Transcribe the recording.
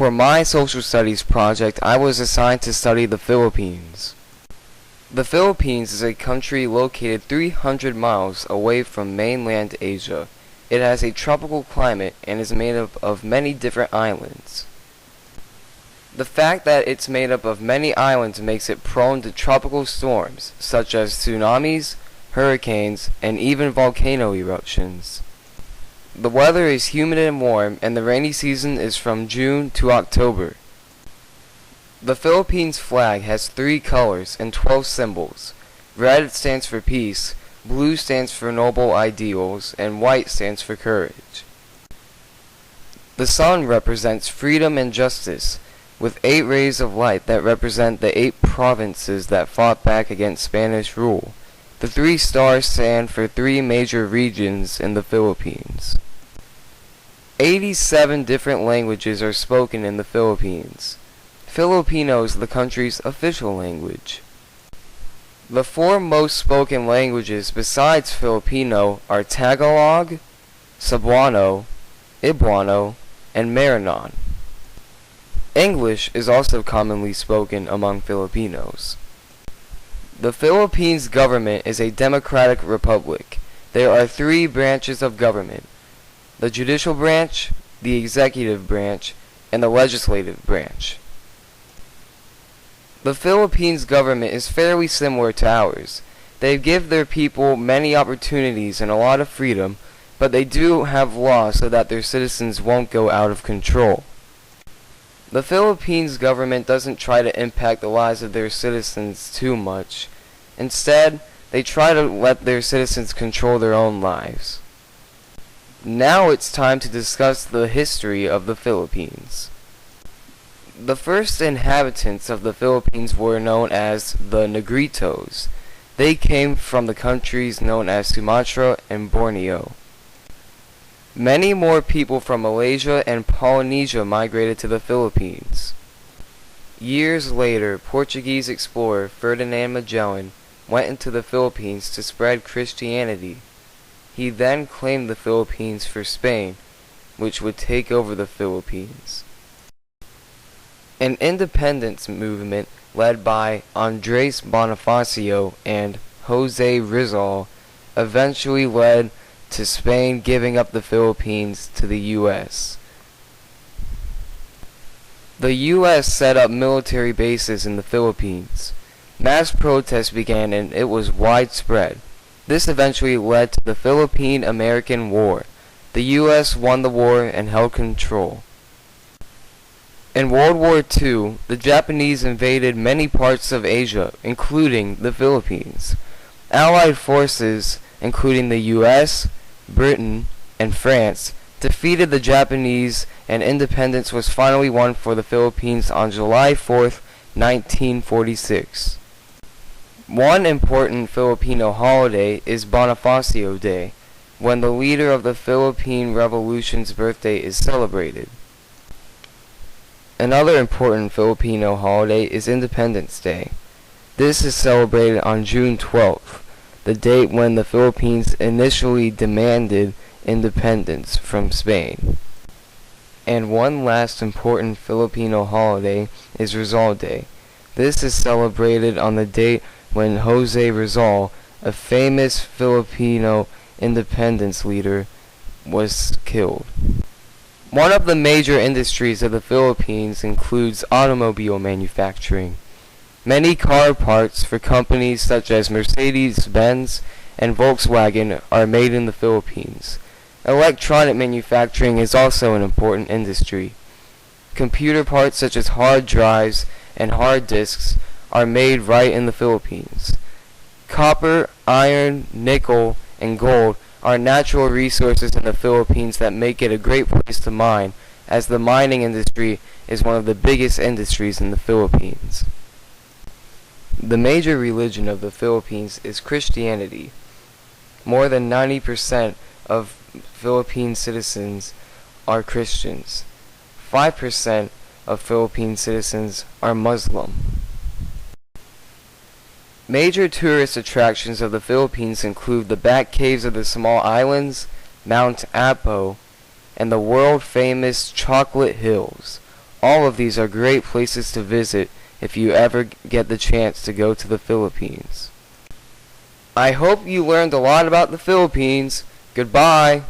For my social studies project, I was assigned to study the Philippines. The Philippines is a country located 300 miles away from mainland Asia. It has a tropical climate and is made up of many different islands. The fact that it's made up of many islands makes it prone to tropical storms, such as tsunamis, hurricanes, and even volcano eruptions. The weather is humid and warm, and the rainy season is from June to October. The Philippines flag has 3 colors and 12 symbols. Red stands for peace, blue stands for noble ideals, and white stands for courage. The sun represents freedom and justice, with 8 rays of light that represent the 8 provinces that fought back against Spanish rule. The 3 stars stand for 3 major regions in the Philippines. 87 different languages are spoken in the Philippines. Filipino is the country's official language. The 4 most spoken languages besides Filipino are Tagalog, Cebuano, Cebuano, and Maranon. English is also commonly spoken among Filipinos. The Philippines government is a democratic republic. There are 3 branches of government: the judicial branch, the executive branch, and the legislative branch. The Philippines government is fairly similar to ours. They give their people many opportunities and a lot of freedom, but they do have laws so that their citizens won't go out of control. The Philippines government doesn't try to impact the lives of their citizens too much. Instead, they try to let their citizens control their own lives. Now it's time to discuss the history of the Philippines. The first inhabitants of the Philippines were known as the Negrete Ohs. They came from the countries known as Sumatra and Borneo. Many more people from Malaysia and Polynesia migrated to the Philippines. Years later, Portuguese explorer Ferdinand Magellan went into the Philippines to spread Christianity. He then claimed the Philippines for Spain, which would take over the Philippines. An independence movement led by Andres Bonifacio and Jose Rizal eventually led to Spain giving up the Philippines to the U.S. The U.S. set up military bases in the Philippines. Mass protests began and it was widespread. This eventually led to the Philippine-American War. The U.S. won the war and held control. In World War II, the Japanese invaded many parts of Asia, including the Philippines. Allied forces, including the U.S., Britain, and France, defeated the Japanese, and independence was finally won for the Philippines on July 4, 1946. One important Filipino holiday is Bonifacio Day, when the leader of the Philippine Revolution's birthday is celebrated. Another important Filipino holiday is Independence Day. This is celebrated on June 12th, the date when the Philippines initially demanded independence from Spain. And one last important Filipino holiday is Rizal Day. This is celebrated on the date when Jose Rizal, a famous Filipino independence leader, was killed. One of the major industries of the Philippines includes automobile manufacturing. Many car parts for companies such as Mercedes-Benz and Volkswagen are made in the Philippines. Electronic manufacturing is also an important industry. Computer parts such as hard drives and hard disks are made right in the Philippines. Copper, iron, nickel, and gold are natural resources in the Philippines that make it a great place to mine, as the mining industry is one of the biggest industries in the Philippines. The major religion of the Philippines is Christianity. More than 90% of Philippine citizens are Christians. 5% of Philippine citizens are Muslim. Major tourist attractions of the Philippines include the back caves of the small islands, Mount Apo, and the world-famous Chocolate Hills. All of these are great places to visit if you ever get the chance to go to the Philippines. I hope you learned a lot about the Philippines. Goodbye.